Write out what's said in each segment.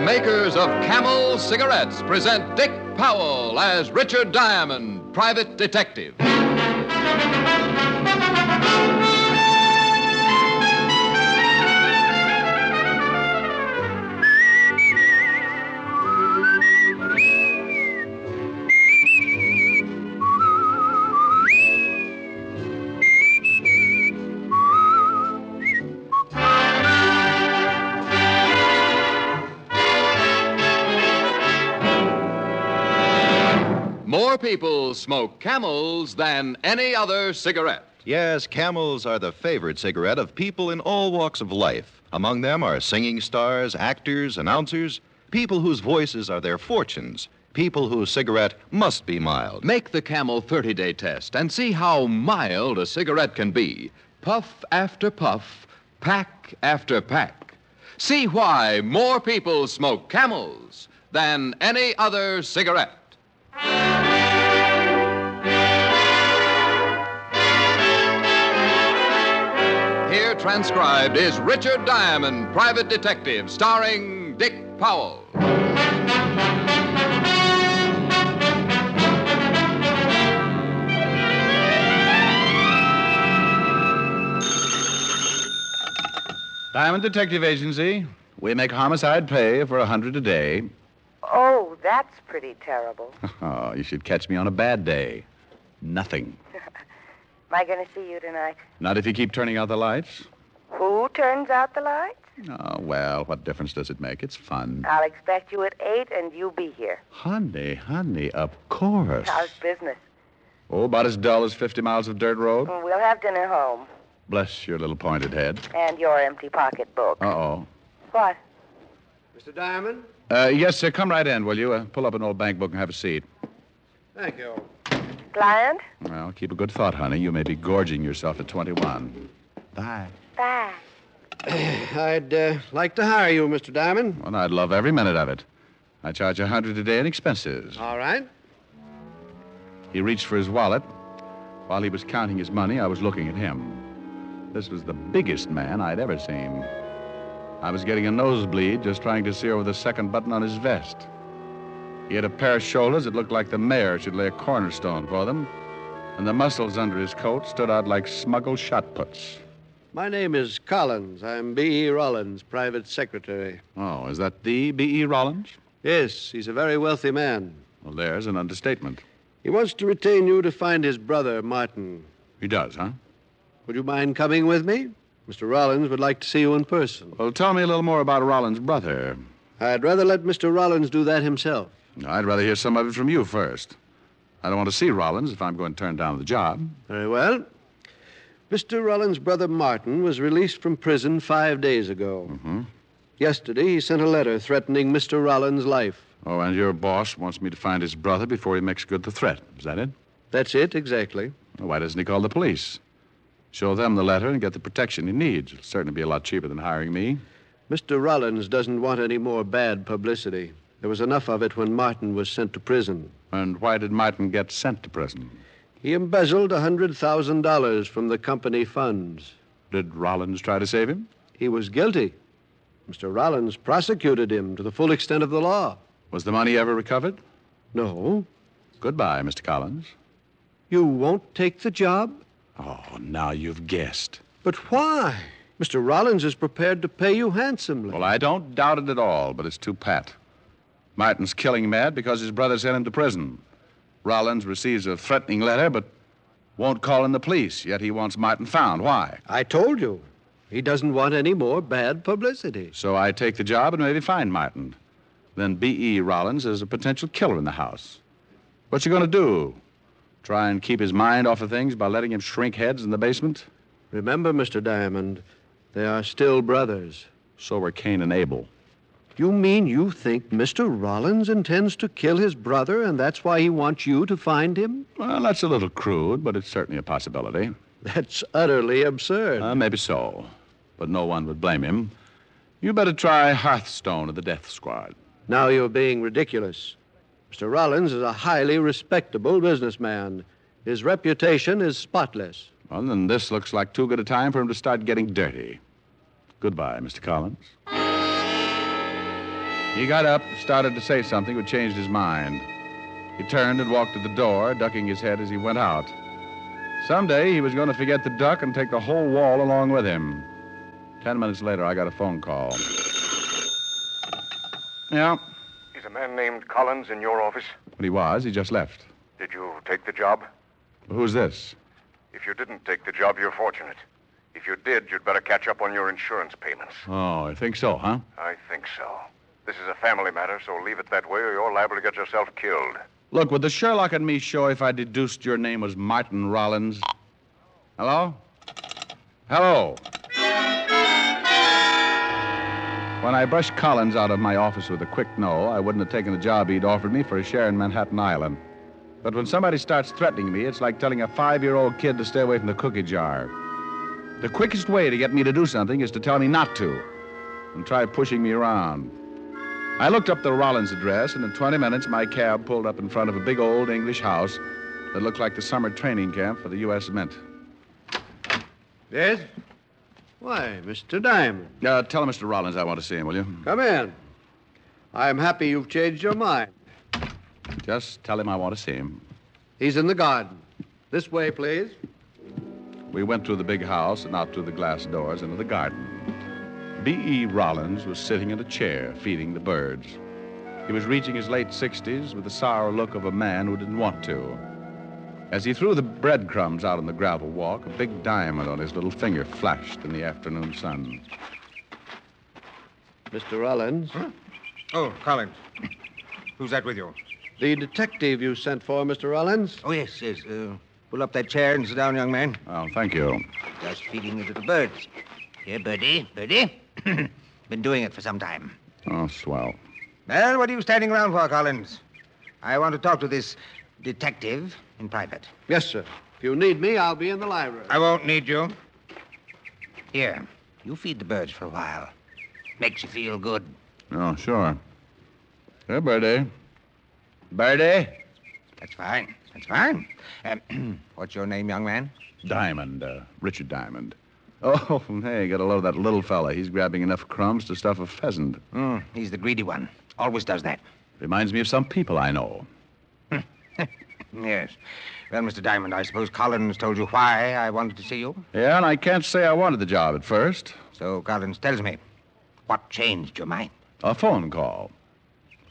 makers of Camel cigarettes present Dick Powell as Richard Diamond, private detective. More people smoke Camels than any other cigarette. Yes, Camels are the favorite cigarette of people in all walks of life. Among them are singing stars, actors, announcers, people whose voices are their fortunes, people whose cigarette must be mild. Make the Camel 30-day test and see how mild a cigarette can be. Puff after puff, pack after pack. See why more people smoke Camels than any other cigarette. Here transcribed is Richard Diamond, private detective, starring Dick Powell. Diamond Detective Agency. We make homicide pay for 100 a day. Oh, that's pretty terrible. Oh, you should catch me on a bad day. Nothing. Am I going to see you tonight? Not if you keep turning out the lights. Who turns out the lights? Oh, well, what difference does it make? It's fun. I'll expect you at 8 and you be here. Honey, of course. How's business? Oh, about as dull as 50 miles of dirt road. We'll have dinner home. Bless your little pointed head. And your empty pocketbook. Uh-oh. What? Mr. Diamond? Yes, sir. Come right in, will you? Pull up an old bank book and have a seat. Thank you. Client? Well, keep a good thought, honey. You may be gorging yourself at 21. Bye. Bye. I'd like to hire you, Mr. Diamond. Well, I'd love every minute of it. I charge 100 a day in expenses. All right. He reached for his wallet. While he was counting his money, I was looking at him. This was the biggest man I'd ever seen. I was getting a nosebleed just trying to see over the second button on his vest. He had a pair of shoulders that looked like the mayor should lay a cornerstone for them, and the muscles under his coat stood out like smuggled shot puts. My name is Collins. I'm B.E. Rawlins, private secretary. Oh, is that the B.E. Rawlins? Yes, he's a very wealthy man. Well, there's an understatement. He wants to retain you to find his brother, Martin. He does, huh? Would you mind coming with me? Mr. Rawlins would like to see you in person. Well, tell me a little more about Rollins' brother. I'd rather let Mr. Rawlins do that himself. I'd rather hear some of it from you first. I don't want to see Rollins if I'm going to turn down the job. Very well. Mr. Rawlins' brother Martin was released from prison 5 days ago. Mm-hmm. Yesterday, he sent a letter threatening Mr. Rawlins' life. Oh, and your boss wants me to find his brother before he makes good the threat. Is that it? That's it, exactly. Well, why doesn't he call the police? Show them the letter and get the protection he needs. It'll certainly be a lot cheaper than hiring me. Mr. Rawlins doesn't want any more bad publicity. There was enough of it when Martin was sent to prison. And why did Martin get sent to prison? He embezzled $100,000 from the company funds. Did Rollins try to save him? He was guilty. Mr. Rawlins prosecuted him to the full extent of the law. Was the money ever recovered? No. Goodbye, Mr. Collins. You won't take the job? Oh, now you've guessed. But why? Mr. Rawlins is prepared to pay you handsomely. Well, I don't doubt it at all, but it's too pat. Martin's killing mad because his brother sent him to prison. Rollins receives a threatening letter, but won't call in the police, yet he wants Martin found. Why? I told you. He doesn't want any more bad publicity. So I take the job and maybe find Martin. Then B.E. Rollins is a potential killer in the house. What's he going to do? Try and keep his mind off of things by letting him shrink heads in the basement? Remember, Mr. Diamond, they are still brothers. So were Cain and Abel. You mean you think Mr. Rawlins intends to kill his brother, and that's why he wants you to find him? Well, that's a little crude, but it's certainly a possibility. That's utterly absurd. Maybe so, but no one would blame him. You better try Hearthstone of the Death Squad. Now you're being ridiculous. Mr. Rawlins is a highly respectable businessman. His reputation is spotless. Well, then this looks like too good a time for him to start getting dirty. Goodbye, Mr. Collins. He got up, started to say something, but changed his mind. He turned and walked to the door, ducking his head as he went out. Someday he was going to forget the duck and take the whole wall along with him. 10 minutes later, I got a phone call. Yeah. Is a man named Collins in your office? But he was. He just left. Did you take the job? Who's this? If you didn't take the job, you're fortunate. If you did, you'd better catch up on your insurance payments. Oh, I think so, huh? I think so. This is a family matter, so leave it that way or you're liable to get yourself killed. Look, would the Sherlock and me show if I deduced your name was Martin Rawlins? Hello? Hello? When I brushed Collins out of my office with a quick no, I wouldn't have taken the job he'd offered me for a share in Manhattan Island. But when somebody starts threatening me, it's like telling a 5-year-old kid to stay away from the cookie jar. The quickest way to get me to do something is to tell me not to and try pushing me around. I looked up the Rawlins address, and in 20 minutes, my cab pulled up in front of a big old English house that looked like the summer training camp for the U.S. Mint. Yes? Why, Mr. Diamond. Tell Mr. Rawlins I want to see him, will you? Come in. I'm happy you've changed your mind. Just tell him I want to see him. He's in the garden. This way, please. We went through the big house and out through the glass doors into the garden. B.E. Rawlins was sitting in a chair, feeding the birds. He was reaching his late 60s with the sour look of a man who didn't want to. As he threw the breadcrumbs out on the gravel walk, a big diamond on his little finger flashed in the afternoon sun. Mr. Rawlins. Huh? Oh, Collins. Who's that with you? The detective you sent for, Mr. Rawlins. Oh, yes. Pull up that chair and sit down, young man. Oh, thank you. Just feeding the little birds. Here, Birdie. Been doing it for some time. Oh, swell. Well, what are you standing around for, Collins? I want to talk to this detective in private. Yes, sir. If you need me, I'll be in the library. I won't need you. Here, you feed the birds for a while. Makes you feel good. Oh, sure. Here, Birdie. Birdie? That's fine. That's fine. What's your name, young man? Diamond, Richard Diamond. Oh, hey, get a load of that little fella. He's grabbing enough crumbs to stuff a pheasant. He's the greedy one. Always does that. Reminds me of some people I know. Yes. Well, Mr. Diamond, I suppose Collins told you why I wanted to see you? Yeah, and I can't say I wanted the job at first. So Collins tells me. What changed your mind? A phone call.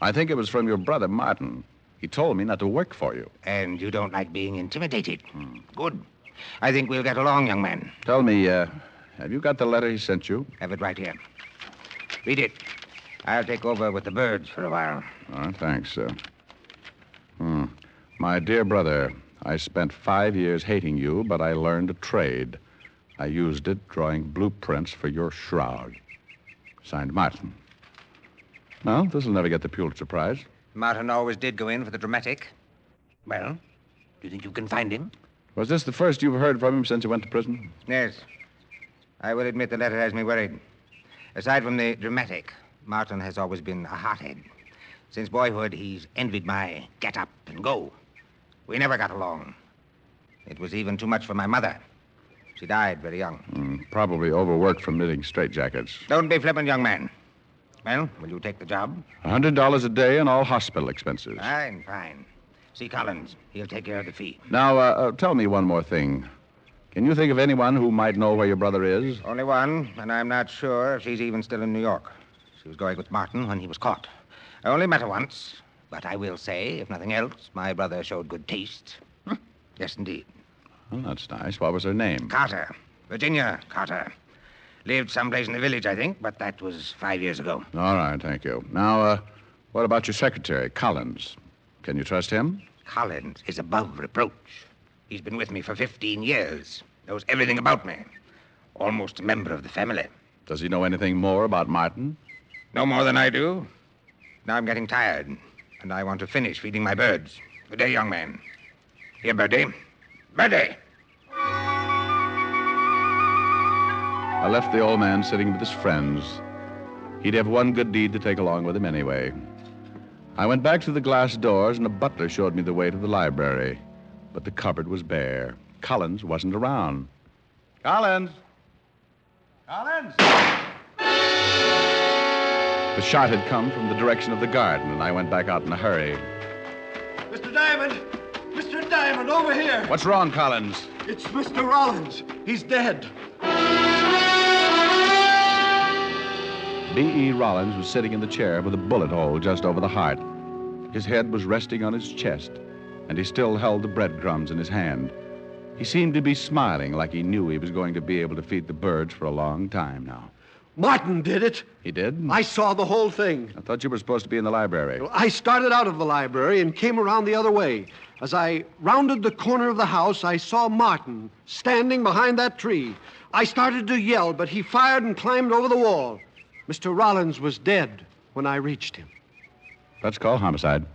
I think it was from your brother, Martin. He told me not to work for you. And you don't like being intimidated. Good. I think we'll get along, young man. Tell me, have you got the letter he sent you? Have it right here. Read it. I'll take over with the birds for a while. Oh, thanks, sir. My dear brother, I spent 5 years hating you, but I learned a trade. I used it drawing blueprints for your shroud. Signed, Martin. Well, this'll never get the Pulitzer Prize. Martin always did go in for the dramatic. Well, do you think you can find him? Was this the first you've heard from him since he went to prison? Yes. I will admit the letter has me worried. Aside from the dramatic, Martin has always been a hothead. Since boyhood, he's envied my get up and go. We never got along. It was even too much for my mother. She died very young. Probably overworked from knitting straitjackets. Don't be flippant, young man. Well, will you take the job? $100 a day and all hospital expenses. Fine. See Collins. He'll take care of the fee. Now, tell me one more thing. Can you think of anyone who might know where your brother is? Only one, and I'm not sure if she's even still in New York. She was going with Martin when he was caught. I only met her once, but I will say, if nothing else, my brother showed good taste. Yes, indeed. Well, that's nice. What was her name? Carter. Virginia Carter. Lived someplace in the village, I think, but that was 5 years ago. All right, thank you. Now, what about your secretary, Collins? Can you trust him? Collins is above reproach. He's been with me for 15 years. Knows everything about me. Almost a member of the family. Does he know anything more about Martin? No more than I do. Now I'm getting tired, and I want to finish feeding my birds. Good day, young man. Here, Birdie. Birdie! I left the old man sitting with his friends. He'd have one good deed to take along with him anyway. I went back to the glass doors, and a butler showed me the way to the library. But the cupboard was bare. Collins wasn't around. Collins! Collins! The shot had come from the direction of the garden, and I went back out in a hurry. Mr. Diamond! Mr. Diamond, over here! What's wrong, Collins? It's Mr. Rawlins. He's dead. B.E. Rawlins was sitting in the chair with a bullet hole just over the heart. His head was resting on his chest, and he still held the breadcrumbs in his hand. He seemed to be smiling like he knew he was going to be able to feed the birds for a long time now. Martin did it. He did? I saw the whole thing. I thought you were supposed to be in the library. I started out of the library and came around the other way. As I rounded the corner of the house, I saw Martin standing behind that tree. I started to yell, but he fired and climbed over the wall. Mr. Rawlins was dead when I reached him. Let's call homicide.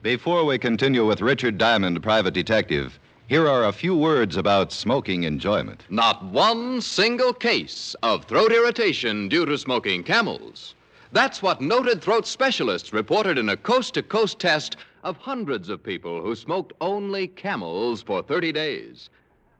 Before we continue with Richard Diamond, Private Detective, here are a few words about smoking enjoyment. Not one single case of throat irritation due to smoking Camels. That's what noted throat specialists reported in a coast-to-coast test of hundreds of people who smoked only Camels for 30 days.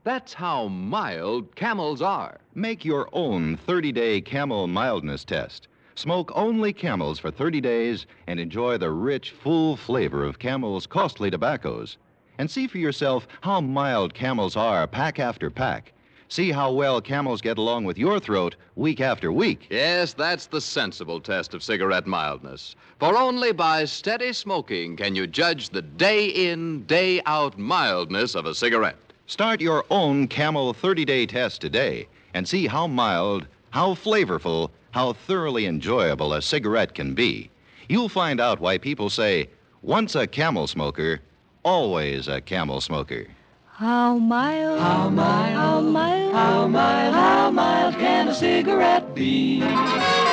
That's how mild Camels are. Make your own 30-day Camel mildness test. Smoke only Camels for 30 days and enjoy the rich, full flavor of Camel's costly tobaccos. And see for yourself how mild Camels are pack after pack. See how well Camels get along with your throat week after week. Yes, that's the sensible test of cigarette mildness. For only by steady smoking can you judge the day-in, day-out mildness of a cigarette. Start your own Camel 30-day test today and see how mild, how flavorful, how thoroughly enjoyable a cigarette can be. You'll find out why people say, once a Camel smoker, always a Camel smoker. How mild, how mild, how mild, how mild, how mild can a cigarette be?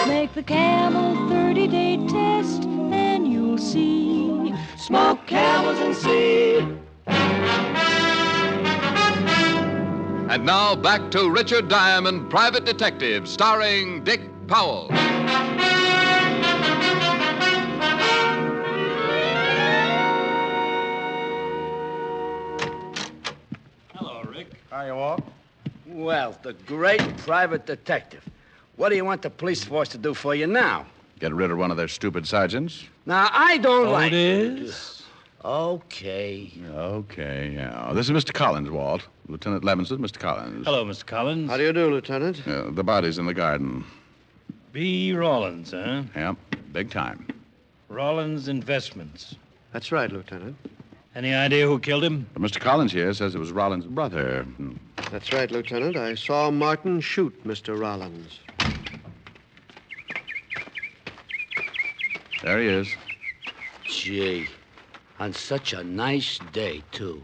Make the Camel 30-day test and you'll see. Smoke Camels and see. And now back to Richard Diamond, Private Detective, starring Dick Powell. Hello, Rick. Hi, Walt. Well, the great private detective. What do you want the police force to do for you now? Get rid of one of their stupid sergeants? Now, I don't like... it is? Okay. Okay, yeah. This is Mr. Collins, Walt. Lieutenant Levinson, Mr. Collins. Hello, Mr. Collins. How do you do, Lieutenant? The body's in the garden. B. Rawlins, huh? Yep, big time. Rawlins Investments. That's right, Lieutenant. Any idea who killed him? Mr. Collins here says it was Rollins' brother. That's right, Lieutenant. I saw Martin shoot Mr. Rawlins. There he is. Gee, on such a nice day, too.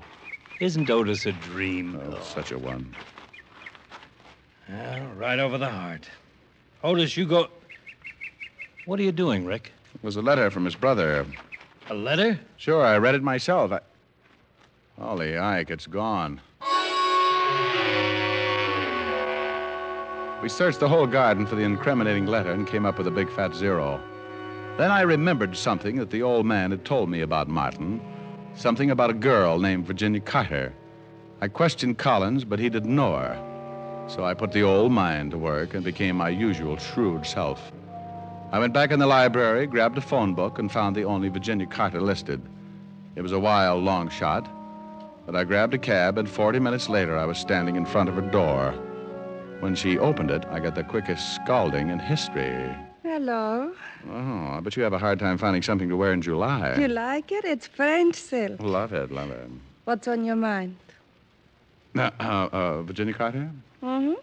Isn't Otis a dream? Oh, such a one. Well, right over the heart. Otis, you go... What are you doing, Rick? It was a letter from his brother. A letter? Sure, I read it myself. Holy Ike, it's gone. We searched the whole garden for the incriminating letter and came up with a big fat zero. Then I remembered something that the old man had told me about Martin. Something about a girl named Virginia Carter. I questioned Collins, but he didn't know her. So I put the old mind to work and became my usual shrewd self. I went back in the library, grabbed a phone book, and found the only Virginia Carter listed. It was a wild, long shot, but I grabbed a cab, and 40 minutes later, I was standing in front of her door. When she opened it, I got the quickest scalding in history. Hello. Oh, I bet you have a hard time finding something to wear in July. Do you like it? It's French silk. Love it, love it. What's on your mind? Virginia Carter? Mm-hmm.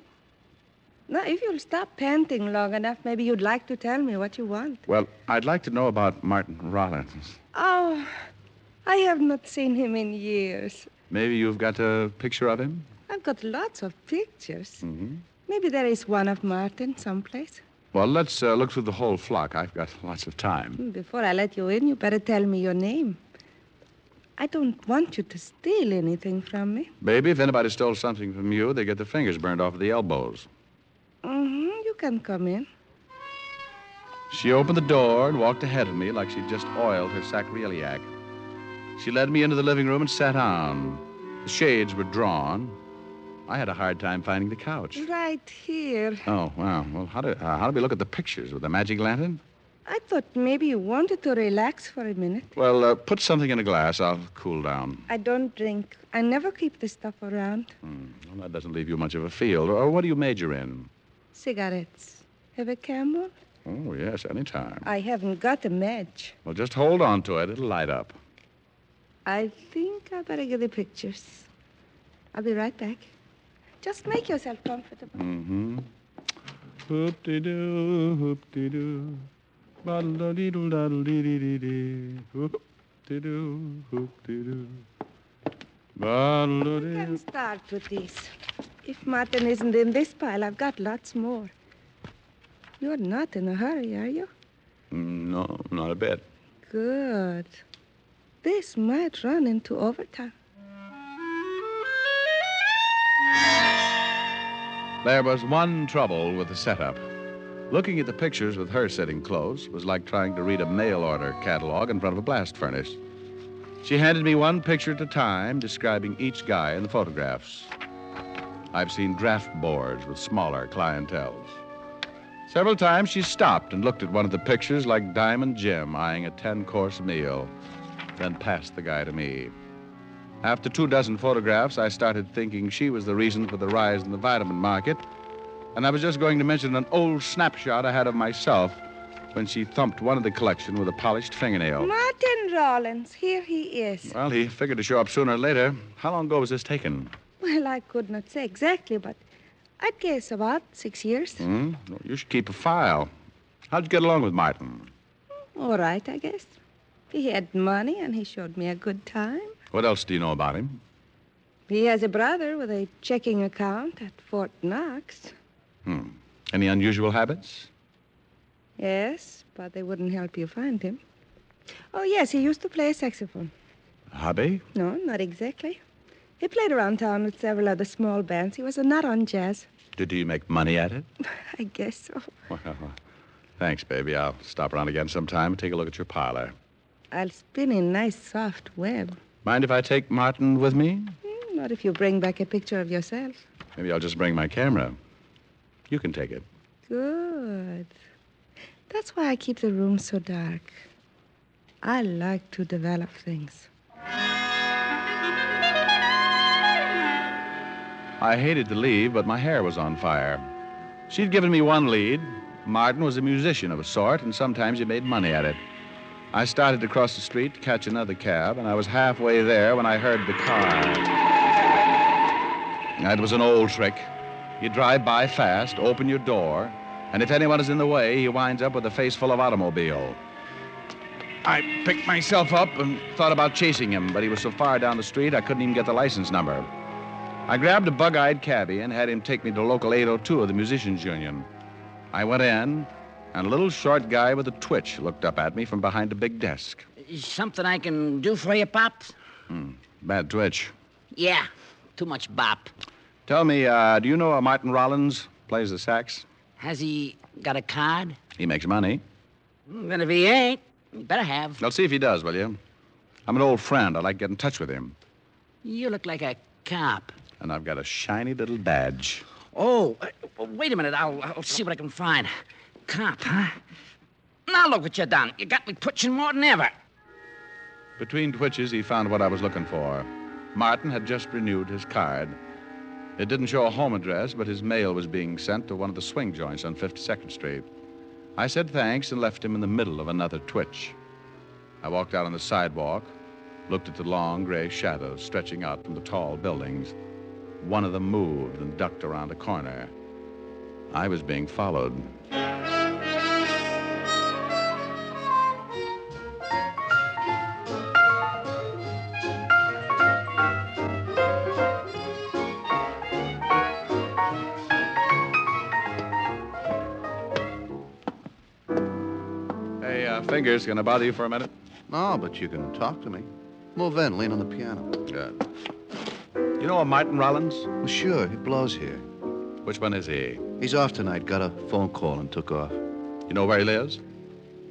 Now, if you'll stop panting long enough, maybe you'd like to tell me what you want. Well, I'd like to know about Martin Rawlins. Oh, I have not seen him in years. Maybe you've got a picture of him? I've got lots of pictures. Mm-hmm. Maybe there is one of Martin someplace. Well, let's look through the whole flock. I've got lots of time. Before I let you in, you better tell me your name. I don't want you to steal anything from me. Baby, if anybody stole something from you, they get their fingers burned off at the elbows. Mm-hmm. You can come in. She opened the door and walked ahead of me like she'd just oiled her sacroiliac. She led me into the living room and sat down. The shades were drawn. I had a hard time finding the couch. Right here. Oh, wow. Well, how do we look at the pictures with the magic lantern? I thought maybe you wanted to relax for a minute. Well, put something in a glass. I'll cool down. I don't drink. I never keep the stuff around. Well, that doesn't leave you much of a field. Or what do you major in? Cigarettes. Have a Camel? Oh, yes, anytime. I haven't got a match. Well, just hold on to it. It'll light up. I think I better get the pictures. I'll be right back. Just make yourself comfortable. Mm-hmm. Hoop-de-doo, hoop-de-doo. Ba-da-dee-doo-da-dee-dee-dee. Hoop-de-doo, hoop-de-doo. We can start with these. If Martin isn't in this pile, I've got lots more. You're not in a hurry, are you? No, not a bit. Good. This might run into overtime. There was one trouble with the setup. Looking at the pictures with her sitting close was like trying to read a mail order catalog in front of a blast furnace. She handed me one picture at a time, describing each guy in the photographs. I've seen draft boards with smaller clienteles. Several times she stopped and looked at one of the pictures like Diamond Jim eyeing a 10-course meal, then passed the guy to me. After 24 photographs, I started thinking she was the reason for the rise in the vitamin market, and I was just going to mention an old snapshot I had of myself when she thumped one of the collection with a polished fingernail. Martin Rawlins, here he is. Well, he figured to show up sooner or later. How long ago was this taken? Well, I could not say exactly, but I'd guess about 6 years. Well, you should keep a file. How'd you get along with Martin? All right, I guess. He had money, and he showed me a good time. What else do you know about him? He has a brother with a checking account at Fort Knox. Any unusual habits? Yes, but they wouldn't help you find him. Oh, yes, he used to play a saxophone. A hobby? No, not exactly. He played around town with several other small bands. He was a nut on jazz. Did he make money at it? I guess so. Well, thanks, baby. I'll stop around again sometime and take a look at your parlor. I'll spin a nice soft web. Mind if I take Martin with me? Not if you bring back a picture of yourself. Maybe I'll just bring my camera. You can take it. Good. That's why I keep the room so dark. I like to develop things. I hated to leave, but my hair was on fire. She'd given me one lead. Martin was a musician of a sort, and sometimes he made money at it. I started to cross the street to catch another cab, and I was halfway there when I heard the car. It was an old trick. You drive by fast, open your door, and if anyone is in the way, he winds up with a face full of automobile. I picked myself up and thought about chasing him, but he was so far down the street I couldn't even get the license number. I grabbed a bug-eyed cabbie and had him take me to local 802 of the Musicians Union. I went in, and a little short guy with a twitch looked up at me from behind a big desk. Something I can do for you, Pops? Bad twitch. Yeah, too much bop. Tell me, do you know Martin Rawlins plays the sax? Has he got a card? He makes money. Then if he ain't, he better have. I'll see if he does, will you? I'm an old friend. I'd like to get in touch with him. You look like a cop. And I've got a shiny little badge. Oh, wait a minute. I'll see what I can find. Cop, huh? Now look what you done. You got me twitching more than ever. Between twitches, he found what I was looking for. Martin had just renewed his card. It didn't show a home address, but his mail was being sent to one of the swing joints on 52nd Street. I said thanks and left him in the middle of another twitch. I walked out on the sidewalk, looked at the long gray shadows stretching out from the tall buildings. One of them moved and ducked around a corner. I was being followed. Fingers, gonna bother you for a minute? No, but you can talk to me. Move in, lean on the piano. Good. You know a Martin Rawlins? Well, sure, he blows here. Which one is he? He's off tonight, got a phone call and took off. You know where he lives?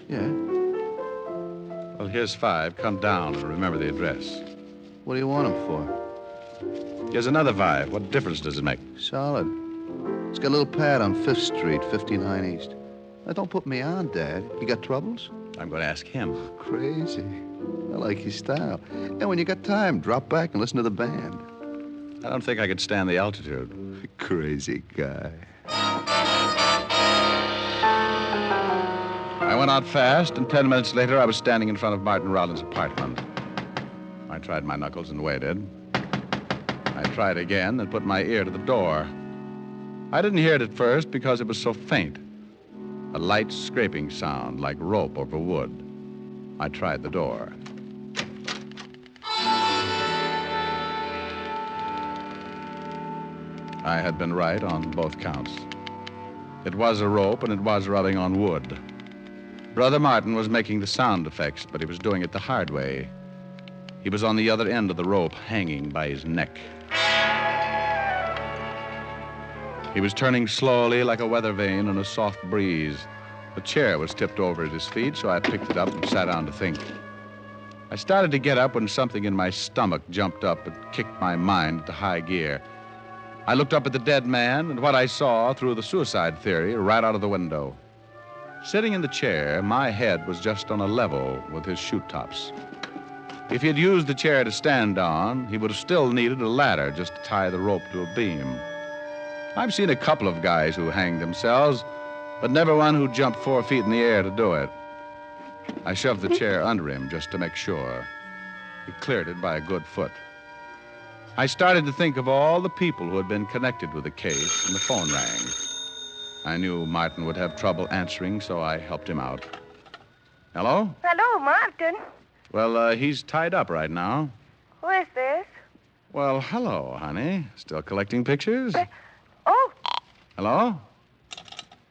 Yeah. Well, here's 5. Come down and remember the address. What do you want him for? Here's another 5. What difference does it make? Solid. It's got a little pad on 5th Street, 59 East. Now, don't put me on, Dad. You got troubles? I'm going to ask him. Crazy. I like his style. And when you got time, drop back and listen to the band. I don't think I could stand the altitude. Crazy guy. I went out fast, and 10 minutes later, I was standing in front of Martin Rawlins' apartment. I tried my knuckles and waited. I tried again and put my ear to the door. I didn't hear it at first because it was so faint. A light scraping sound like rope over wood. I tried the door. I had been right on both counts. It was a rope, and it was rubbing on wood. Brother Martin was making the sound effects, but he was doing it the hard way. He was on the other end of the rope, hanging by his neck. He was turning slowly like a weather vane in a soft breeze. A chair was tipped over at his feet, so I picked it up and sat down to think. I started to get up when something in my stomach jumped up and kicked my mind into high gear. I looked up at the dead man, and what I saw threw the suicide theory right out of the window. Sitting in the chair, my head was just on a level with his shoe tops. If he had used the chair to stand on, he would have still needed a ladder just to tie the rope to a beam. I've seen a couple of guys who hanged themselves, but never one who jumped 4 feet in the air to do it. I shoved the chair under him just to make sure. He cleared it by a good foot. I started to think of all the people who had been connected with the case, and the phone rang. I knew Martin would have trouble answering, so I helped him out. Hello? Hello, Martin. Well, he's tied up right now. Who is this? Well, hello, honey. Still collecting pictures? Oh. Hello?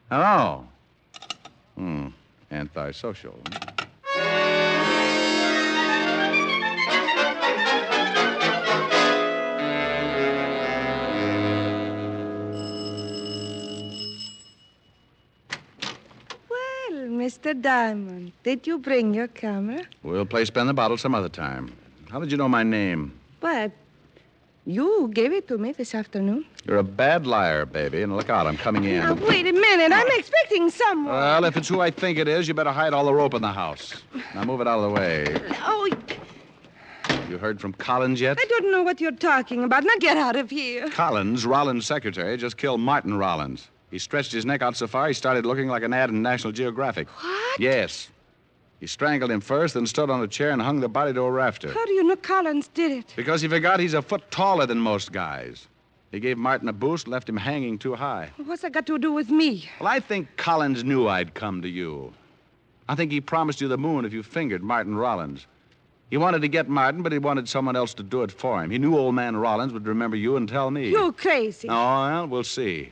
Hello? Antisocial. Mr. Diamond, did you bring your camera? We'll play spin the bottle some other time. How did you know my name? But you gave it to me this afternoon. You're a bad liar, baby, and look out, I'm coming in. Now, wait a minute. I'm expecting someone. Well, if it's who I think it is, you better hide all the rope in the house. Now move it out of the way. Oh, You heard from Collins yet? I don't know what you're talking about. Now get out of here. Collins, Rollins' secretary, just killed Martin Rollins. He stretched his neck out so far he started looking like an ad in National Geographic. What? Yes. He strangled him first, then stood on a chair and hung the body to a rafter. How do you know Collins did it? Because he forgot he's a foot taller than most guys. He gave Martin a boost, left him hanging too high. What's that got to do with me? Well, I think Collins knew I'd come to you. I think he promised you the moon if you fingered Martin Rollins. He wanted to get Martin, but he wanted someone else to do it for him. He knew old man Rollins would remember you and tell me. You're crazy. Oh, well, we'll see.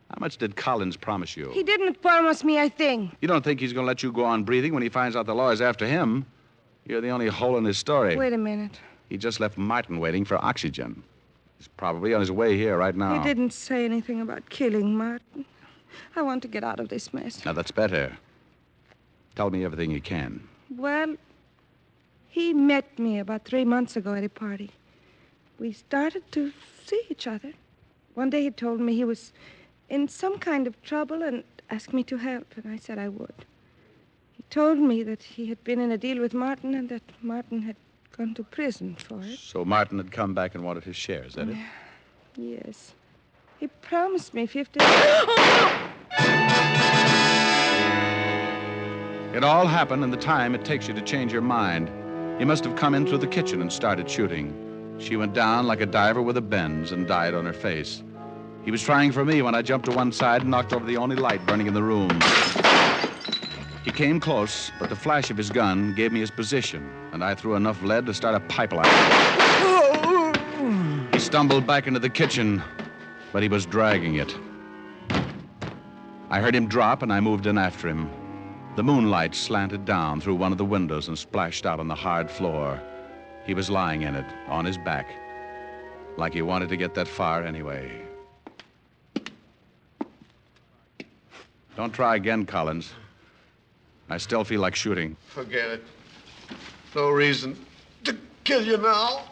How much did Collins promise you? He didn't promise me a thing. You don't think he's going to let you go on breathing when he finds out the law is after him? You're the only hole in his story. Wait a minute. He just left Martin waiting for oxygen. He's probably on his way here right now. He didn't say anything about killing Martin. I want to get out of this mess. Now, that's better. Tell me everything you can. Well, he met me about 3 months ago at a party. We started to see each other. One day he told me he was in some kind of trouble and asked me to help, and I said I would. He told me that he had been in a deal with Martin and that Martin had gone to prison for it. So Martin had come back and wanted his share, is that it? Yes. He promised me 50... It all happened in the time it takes you to change your mind. He must have come in through the kitchen and started shooting. She went down like a diver with a bends and died on her face. He was trying for me when I jumped to one side and knocked over the only light burning in the room. He came close, but the flash of his gun gave me his position, and I threw enough lead to start a pipeline. He stumbled back into the kitchen, but he was dragging it. I heard him drop, and I moved in after him. The moonlight slanted down through one of the windows and splashed out on the hard floor. He was lying in it, on his back, like he wanted to get that far anyway. Don't try again, Collins. I still feel like shooting. Forget it. No reason to kill you now.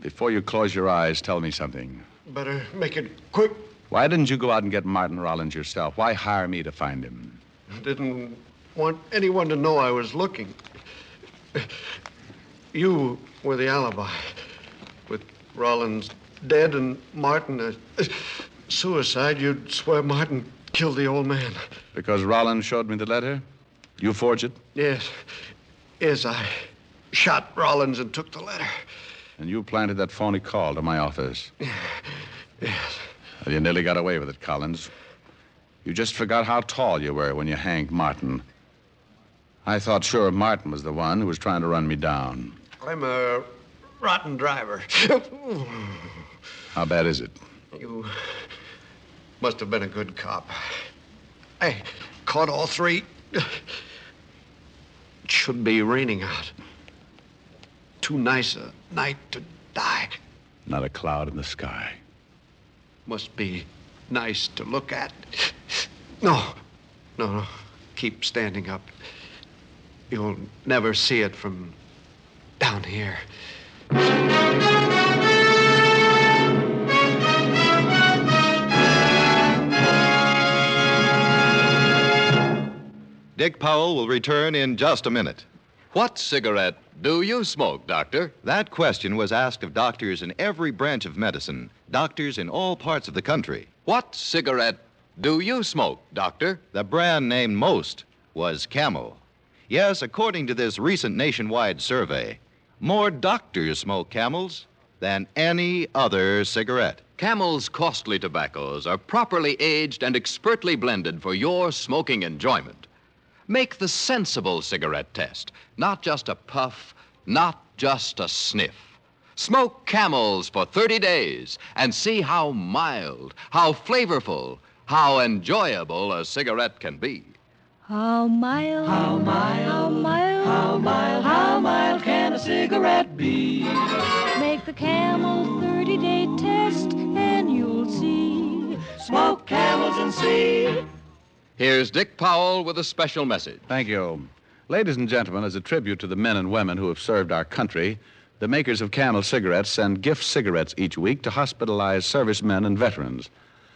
Before you close your eyes, tell me something. Better make it quick. Why didn't you go out and get Martin Rawlins yourself? Why hire me to find him? Didn't want anyone to know I was looking. You were the alibi. With Rawlins dead and Martin suicide, you'd swear Martin killed the old man. Because Rawlins showed me the letter? You forged it? Yes. Yes, I shot Rawlins and took the letter. And you planted that phony call to my office? Yes. Well, you nearly got away with it, Collins. You just forgot how tall you were when you hanged Martin. I thought sure Martin was the one who was trying to run me down. I'm a rotten driver. How bad is it? You must have been a good cop. I caught all three. It should be raining out. Too nice a night to die. Not a cloud in the sky. Must be nice to look at. No. Keep standing up. You'll never see it from down here. Dick Powell will return in just a minute. What cigarette do you smoke, Doctor? That question was asked of doctors in every branch of medicine, doctors in all parts of the country. What cigarette do you smoke, Doctor? The brand named most was Camel. Yes, according to this recent nationwide survey, more doctors smoke Camels than any other cigarette. Camel's costly tobaccos are properly aged and expertly blended for your smoking enjoyment. Make the sensible cigarette test, not just a puff, not just a sniff. Smoke Camels for 30 days and see how mild, how flavorful, how enjoyable a cigarette can be. How mild, how mild, how mild, how mild, how mild can a cigarette be? Make the Camel 30-day test and you'll see. Smoke Camels and see. Here's Dick Powell with a special message. Thank you. Ladies and gentlemen, as a tribute to the men and women who have served our country, the makers of Camel cigarettes send gift cigarettes each week to hospitalized servicemen and veterans.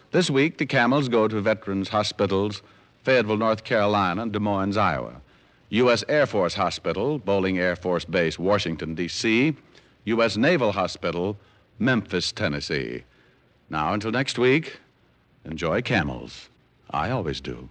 This week, the Camels go to veterans' hospitals, Fayetteville, North Carolina, and Des Moines, Iowa. U.S. Air Force Hospital, Bolling Air Force Base, Washington, D.C., U.S. Naval Hospital, Memphis, Tennessee. Now, until next week, enjoy Camels. I always do.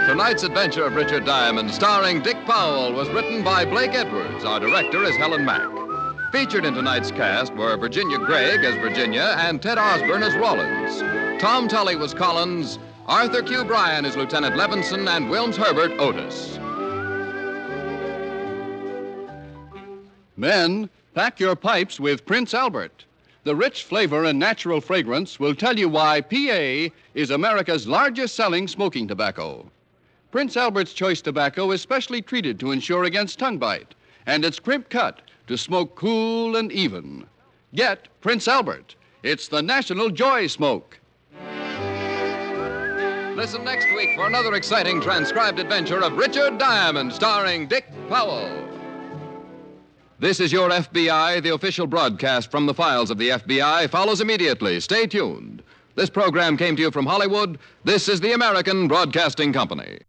Tonight's adventure of Richard Diamond, starring Dick Powell, was written by Blake Edwards. Our director is Helen Mack. Featured in tonight's cast were Virginia Gregg as Virginia and Ted Osborne as Rawlins. Tom Tully was Collins, Arthur Q. Bryan is Lieutenant Levinson, and Wilms Herbert Otis. Men, pack your pipes with Prince Albert. The rich flavor and natural fragrance will tell you why PA is America's largest selling smoking tobacco. Prince Albert's Choice Tobacco is specially treated to ensure against tongue bite, and it's crimp cut to smoke cool and even. Get Prince Albert. It's the national joy smoke. Listen next week for another exciting transcribed adventure of Richard Diamond, starring Dick Powell. This is Your FBI. The official broadcast from the files of the FBI follows immediately. Stay tuned. This program came to you from Hollywood. This is the American Broadcasting Company.